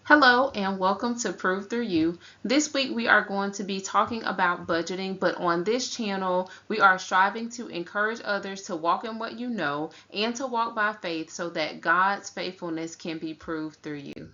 Hello and welcome to Prove Through You. This week we are going to be talking about budgeting, but on this channel we are striving to encourage others to walk in what you know and to walk by faith so that God's faithfulness can be proved through you.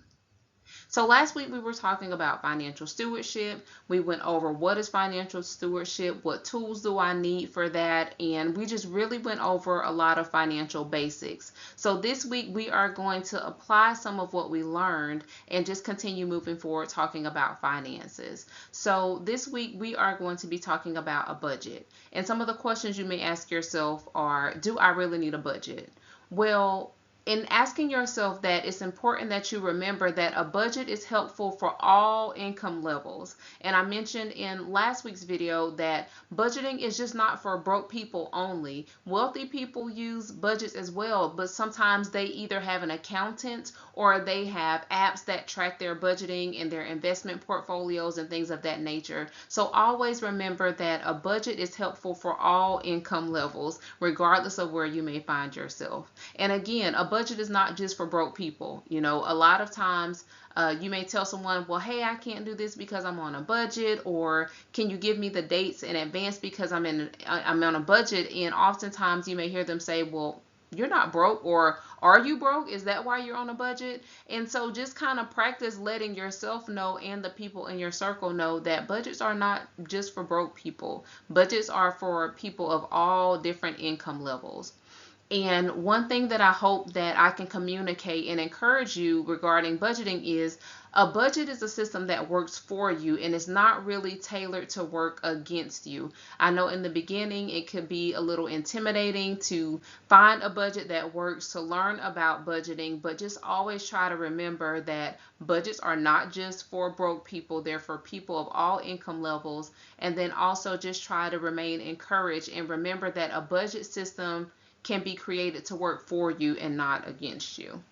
So last week we were talking about financial stewardship. We went over what is financial stewardship, what tools do I need for that, and we just really went over a lot of financial basics. So this week we are going to apply some of what we learned and just continue moving forward talking about finances. So this week we are going to be talking about a budget. And some of the questions you may ask yourself are, do I really need a budget? Well, in asking yourself that, it's important that you remember that a budget is helpful for all income levels. And I mentioned in last week's video that budgeting is just not for broke people only. Wealthy people use budgets as well, but sometimes they either have an accountant or they have apps that track their budgeting and their investment portfolios and things of that nature. So always remember that a budget is helpful for all income levels, regardless of where you may find yourself. And again, a budget is not just for broke people. You know, a lot of times you may tell someone, well, hey, I can't do this because I'm on a budget, or can you give me the dates in advance because I'm on a budget? And oftentimes you may hear them say, well, you're not broke, or are you broke? Is that why you're on a budget? And so just kind of practice letting yourself know and the people in your circle know that budgets are not just for broke people. Budgets are for people of all different income levels. And one thing that I hope that I can communicate and encourage you regarding budgeting is a budget is a system that works for you and is not really tailored to work against you. I know in the beginning it could be a little intimidating to find a budget that works, to learn about budgeting, but just always try to remember that budgets are not just for broke people, they're for people of all income levels. And then also just try to remain encouraged and remember that a budget system can be created to work for you and not against you.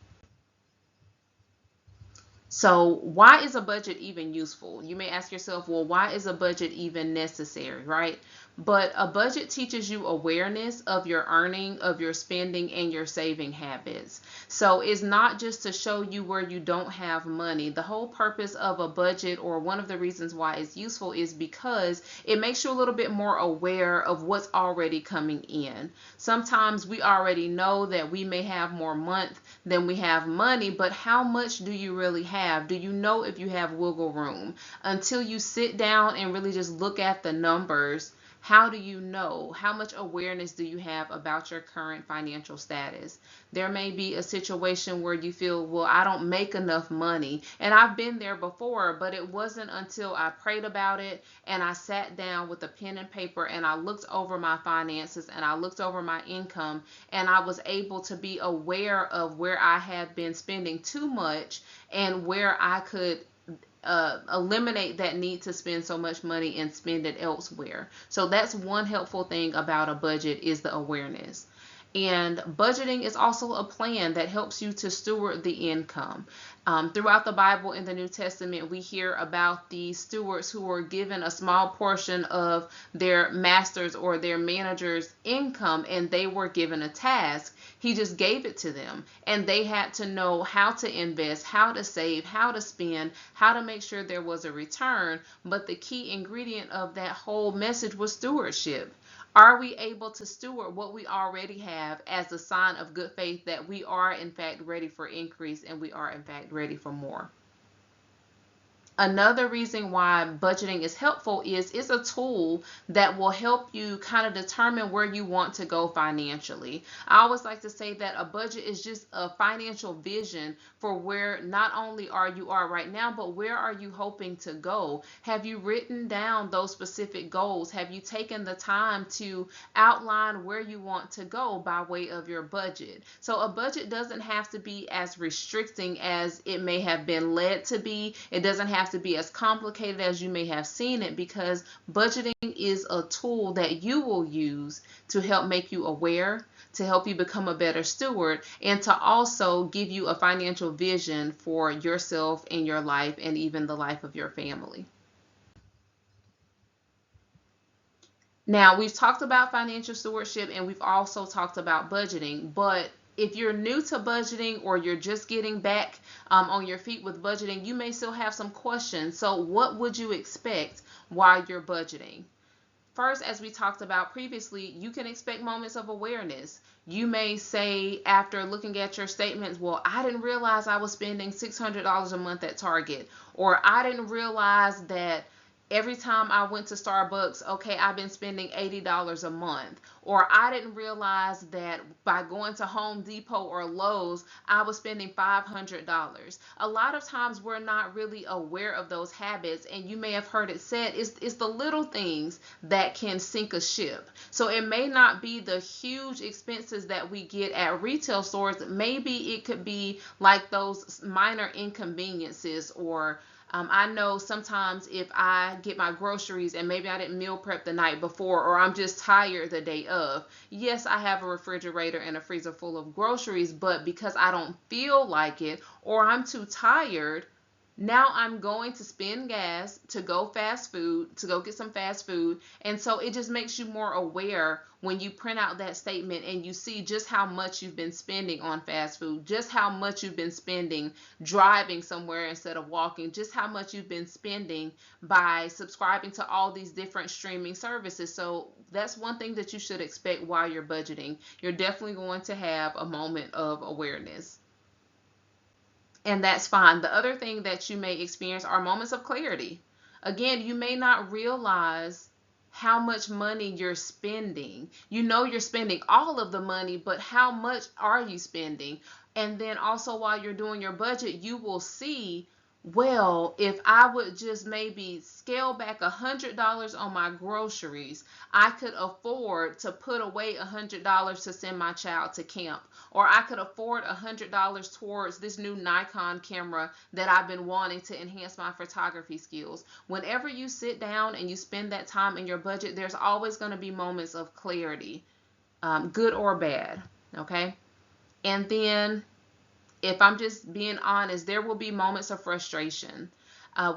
So, why is a budget even useful? You may ask yourself, well, why is a budget even necessary, right? But a budget teaches you awareness of your earning, of your spending, and your saving habits. So, it's not just to show you where you don't have money. The whole purpose of a budget, or one of the reasons why it's useful, is because it makes you a little bit more aware of what's already coming in. Sometimes we already know that we may have more month than we have money, but how much do you really have? Do you know if you have wiggle room? Until you sit down and really just look at the numbers, how do you know? How much awareness do you have about your current financial status? There may be a situation where you feel, well, I don't make enough money. And I've been there before, but it wasn't until I prayed about it and I sat down with a pen and paper and I looked over my finances and I looked over my income and I was able to be aware of where I had been spending too much and where I could eliminate that need to spend so much money and spend it elsewhere. So that's one helpful thing about a budget, is the awareness. And budgeting is also a plan that helps you to steward the income. Throughout the Bible in the New Testament, we hear about the stewards who were given a small portion of their master's or their manager's income, and they were given a task. He just gave it to them, and they had to know how to invest, how to save, how to spend, how to make sure there was a return. But the key ingredient of that whole message was stewardship. Are we able to steward what we already have as a sign of good faith that we are in fact ready for increase and we are in fact ready for more? Another reason why budgeting is helpful is it's a tool that will help you kind of determine where you want to go financially. I always like to say that a budget is just a financial vision for where not only you are right now, but where are you hoping to go? Have you written down those specific goals? Have you taken the time to outline where you want to go by way of your budget? So a budget doesn't have to be as restricting as it may have been led to be. It doesn't have to be as complicated as you may have seen it, because budgeting is a tool that you will use to help make you aware, to help you become a better steward, and to also give you a financial vision for yourself and your life and even the life of your family. Now, we've talked about financial stewardship and we've also talked about budgeting, but if you're new to budgeting or you're just getting back on your feet with budgeting, you may still have some questions. So what would you expect while you're budgeting? First, as we talked about previously, you can expect moments of awareness. You may say, after looking at your statements, well, I didn't realize I was spending $600 a month at Target, or I didn't realize that every time I went to Starbucks, okay, I've been spending $80 a month. Or I didn't realize that by going to Home Depot or Lowe's, I was spending $500. A lot of times we're not really aware of those habits, and you may have heard it said, it's the little things that can sink a ship. So it may not be the huge expenses that we get at retail stores. Maybe it could be like those minor inconveniences, or I know sometimes if I get my groceries and maybe I didn't meal prep the night before, or I'm just tired the day of, yes, I have a refrigerator and a freezer full of groceries, but because I don't feel like it or I'm too tired, now I'm going to spend gas to go fast food, to go get some fast food. And so it just makes you more aware when you print out that statement and you see just how much you've been spending on fast food, just how much you've been spending driving somewhere instead of walking, just how much you've been spending by subscribing to all these different streaming services. So that's one thing that you should expect while you're budgeting. You're definitely going to have a moment of awareness. And that's fine. The other thing that you may experience are moments of clarity. Again, you may not realize how much money you're spending. You know you're spending all of the money, but how much are you spending? And then also while you're doing your budget, you will see, well, if I would just maybe scale back $100 on my groceries, I could afford to put away $100 to send my child to camp, or I could afford $100 towards this new Nikon camera that I've been wanting to enhance my photography skills. Whenever you sit down and you spend that time in your budget, there's always going to be moments of clarity, good or bad, okay? And then, if I'm just being honest, there will be moments of frustration.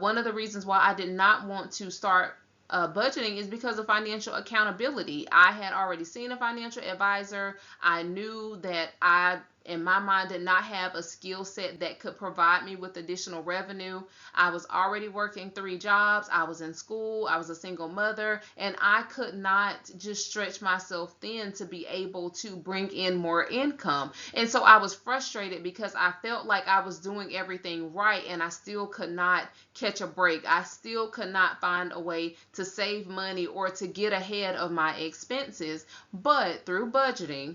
One of the reasons why I did not want to start budgeting is because of financial accountability. I had already seen a financial advisor. I knew that I, in my mind, did not have a skill set that could provide me with additional revenue. I was already working 3 jobs. I was in school. I was a single mother, and I could not just stretch myself thin to be able to bring in more income. And so I was frustrated because I felt like I was doing everything right, and I still could not catch a break. I still could not find a way to save money or to get ahead of my expenses. But through budgeting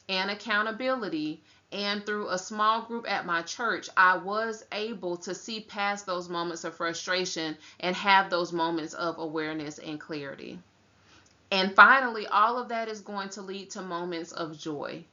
and accountability, and through a small group at my church, I was able to see past those moments of frustration and have those moments of awareness and clarity. And finally, all of that is going to lead to moments of joy.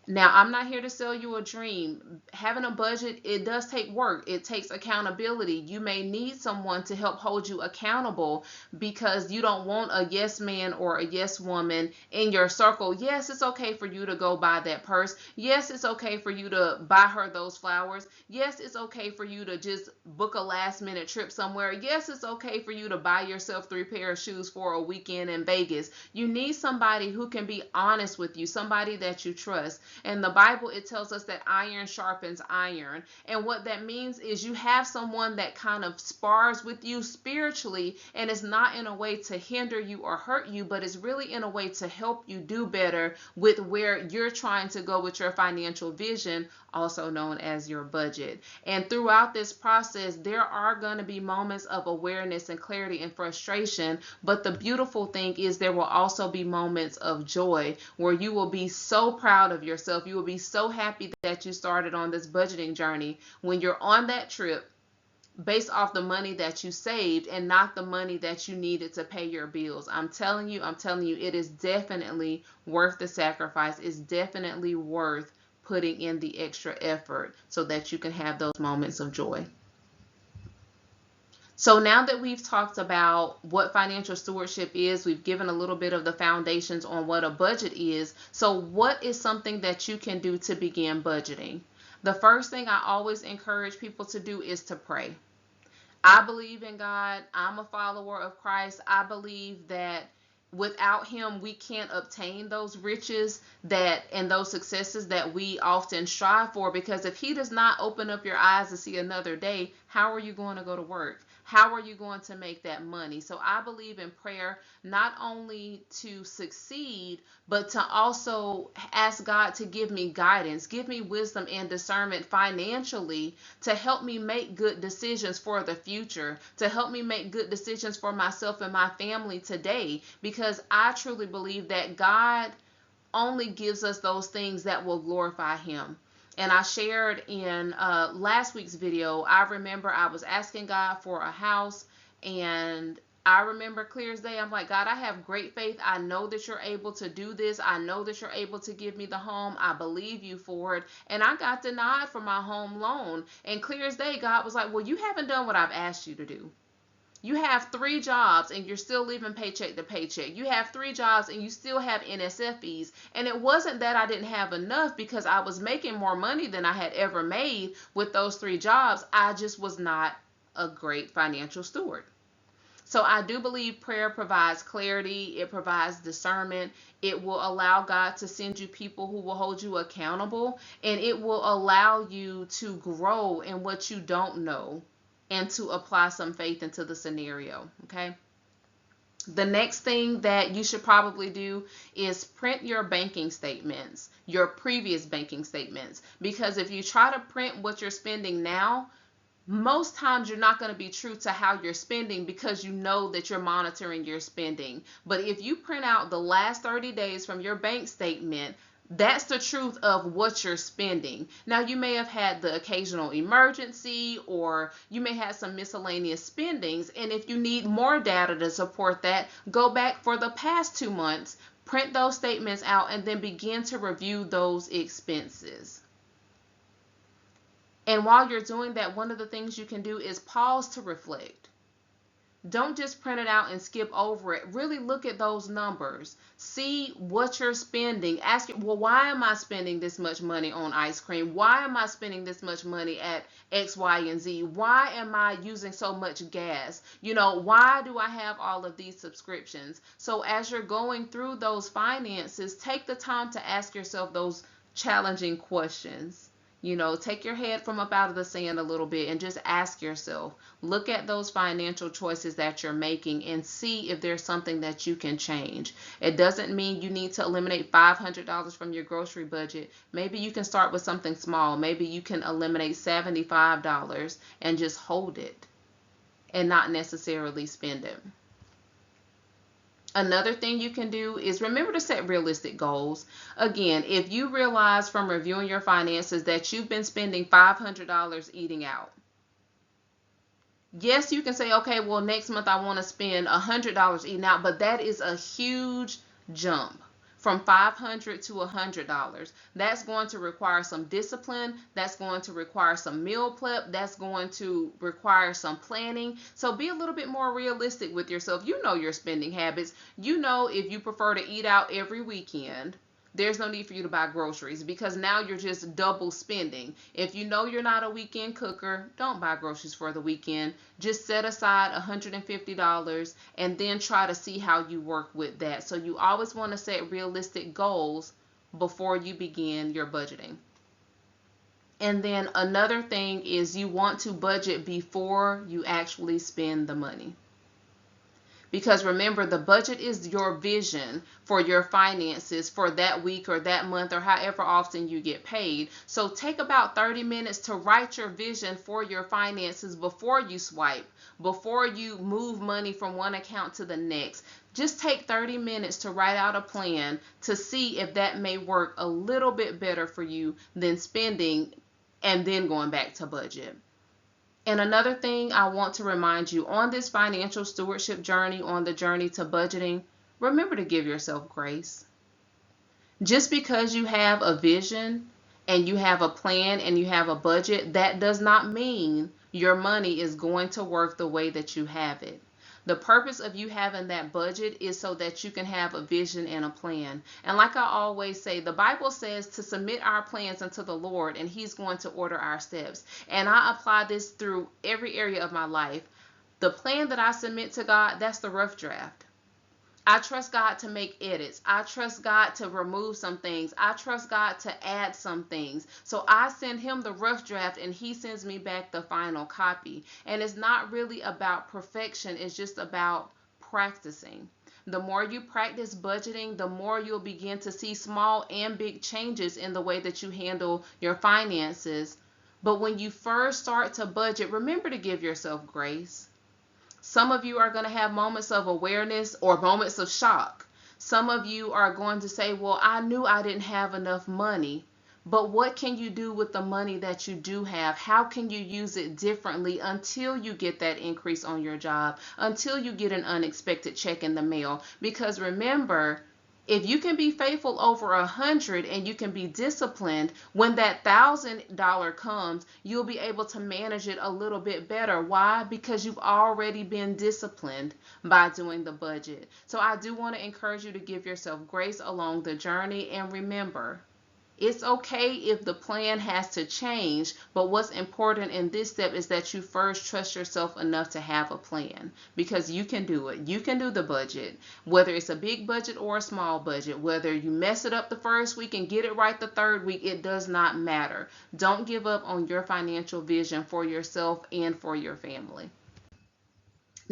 Now, I'm not here to sell you a dream. Having a budget, it does take work. It takes accountability. You may need someone to help hold you accountable because you don't want a yes man or a yes woman in your circle. Yes, it's okay for you to go buy that purse. Yes, it's okay for you to buy her those flowers. Yes, it's okay for you to just book a last minute trip somewhere. Yes, it's okay for you to buy yourself 3 pair of shoes for a weekend in Vegas. You need somebody who can be honest with you, somebody that you trust. In the Bible, it tells us that iron sharpens iron. And what that means is you have someone that kind of spars with you spiritually, and it's not in a way to hinder you or hurt you, but it's really in a way to help you do better with where you're trying to go with your financial vision, also known as your budget. And throughout this process, there are going to be moments of awareness and clarity and frustration, but the beautiful thing is there will also be moments of joy where you will be so proud of yourself. You will be so happy that you started on this budgeting journey when you're on that trip based off the money that you saved and not the money that you needed to pay your bills. I'm telling you, it is definitely worth the sacrifice. It's definitely worth putting in the extra effort so that you can have those moments of joy. So now that we've talked about what financial stewardship is, we've given a little bit of the foundations on what a budget is. So what is something that you can do to begin budgeting? The first thing I always encourage people to do is to pray. I believe in God. I'm a follower of Christ. I believe that without him, we can't obtain those riches that and those successes that we often strive for. Because if he does not open up your eyes to see another day, how are you going to go to work? How are you going to make that money? So I believe in prayer not only to succeed, but to also ask God to give me guidance, give me wisdom and discernment financially to help me make good decisions for the future, to help me make good decisions for myself and my family today. Because I truly believe that God only gives us those things that will glorify him. And I shared in last week's video, I remember I was asking God for a house, and I remember clear as day, I'm like, God, I have great faith. I know that you're able to do this. I know that you're able to give me the home. I believe you for it. And I got denied for my home loan. And clear as day, God was like, well, you haven't done what I've asked you to do. You have 3 jobs and you're still living paycheck to paycheck. You have 3 jobs and you still have NSF fees. And it wasn't that I didn't have enough, because I was making more money than I had ever made with those 3 jobs. I just was not a great financial steward. So I do believe prayer provides clarity. It provides discernment. It will allow God to send you people who will hold you accountable. And it will allow you to grow in what you don't know and to apply some faith into the scenario, okay? The next thing that you should probably do is print your banking statements, your previous banking statements. Because if you try to print what you're spending now, most times you're not going to be true to how you're spending, because you know that you're monitoring your spending. But if you print out the last 30 days from your bank statement, that's the truth of what you're spending. Now, you may have had the occasional emergency, or you may have some miscellaneous spendings. And if you need more data to support that, go back for the past 2 months, print those statements out, and then begin to review those expenses. And while you're doing that, one of the things you can do is pause to reflect. Don't just print it out and skip over it. Really look at those numbers. See what you're spending. Ask, well, why am I spending this much money on ice cream? Why am I spending this much money at X, Y, and Z? Why am I using so much gas? Why do I have all of these subscriptions? So as you're going through those finances, take the time to ask yourself those challenging questions. Take your head from up out of the sand a little bit and just ask yourself, look at those financial choices that you're making and see if there's something that you can change. It doesn't mean you need to eliminate $500 from your grocery budget. Maybe you can start with something small. Maybe you can eliminate $75 and just hold it and not necessarily spend it. Another thing you can do is remember to set realistic goals. Again, if you realize from reviewing your finances that you've been spending $500 eating out, yes, you can say, okay, well, next month I want to spend $100 eating out, but that is a huge jump from $500 to $100. That's going to require some discipline. That's going to require some meal prep. That's going to require some planning. So be a little bit more realistic with yourself. You know your spending habits. You know if you prefer to eat out every weekend, there's no need for you to buy groceries, because now you're just double spending. If you know you're not a weekend cooker, don't buy groceries for the weekend. Just set aside $150 and then try to see how you work with that. So you always want to set realistic goals before you begin your budgeting. And then another thing is you want to budget before you actually spend the money. Because remember, the budget is your vision for your finances for that week or that month or however often you get paid. So take about 30 minutes to write your vision for your finances before you swipe, before you move money from one account to the next. Just take 30 minutes to write out a plan to see if that may work a little bit better for you than spending and then going back to budget. And another thing I want to remind you, on this financial stewardship journey, on the journey to budgeting, remember to give yourself grace. Just because you have a vision and you have a plan and you have a budget, that does not mean your money is going to work the way that you have it. The purpose of you having that budget is so that you can have a vision and a plan. And like I always say, the Bible says to submit our plans unto the Lord, and He's going to order our steps. And I apply this through every area of my life. The plan that I submit to God, that's the rough draft. I trust God to make edits. I trust God to remove some things. I trust God to add some things. So I send him the rough draft and he sends me back the final copy. And it's not really about perfection, it's just about practicing. The more you practice budgeting, the more you'll begin to see small and big changes in the way that you handle your finances. But when you first start to budget, remember to give yourself grace. Some of you are going to have moments of awareness or moments of shock. Some of you are going to say, well, I knew I didn't have enough money. But what can you do with the money that you do have? How can you use it differently until you get that increase on your job, until you get an unexpected check in the mail? Because remember, if you can be faithful over 100 and you can be disciplined, when that $1,000 comes, you'll be able to manage it a little bit better. Why? Because you've already been disciplined by doing the budget. So I do want to encourage you to give yourself grace along the journey, and remember, it's okay if the plan has to change, but what's important in this step is that you first trust yourself enough to have a plan, because you can do it. You can do the budget, whether it's a big budget or a small budget, whether you mess it up the first week and get it right the third week, it does not matter. Don't give up on your financial vision for yourself and for your family.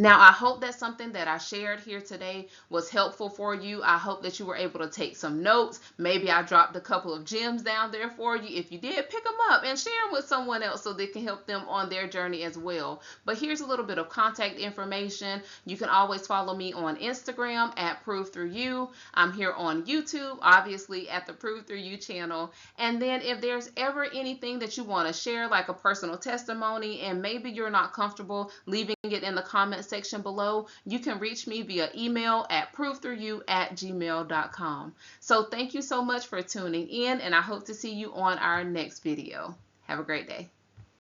Now, I hope that something that I shared here today was helpful for you. I hope that you were able to take some notes. Maybe I dropped a couple of gems down there for you. If you did, pick them up and share them with someone else so they can help them on their journey as well. But here's a little bit of contact information. You can always follow me on Instagram at Prove Through You. I'm here on YouTube, obviously at the Prove Through You channel. And then if there's ever anything that you want to share, like a personal testimony, and maybe you're not comfortable leaving it in the comments section below, you can reach me via email at provethroughyou@gmail.com. So thank you so much for tuning in, and I hope to see you on our next video. Have a great day.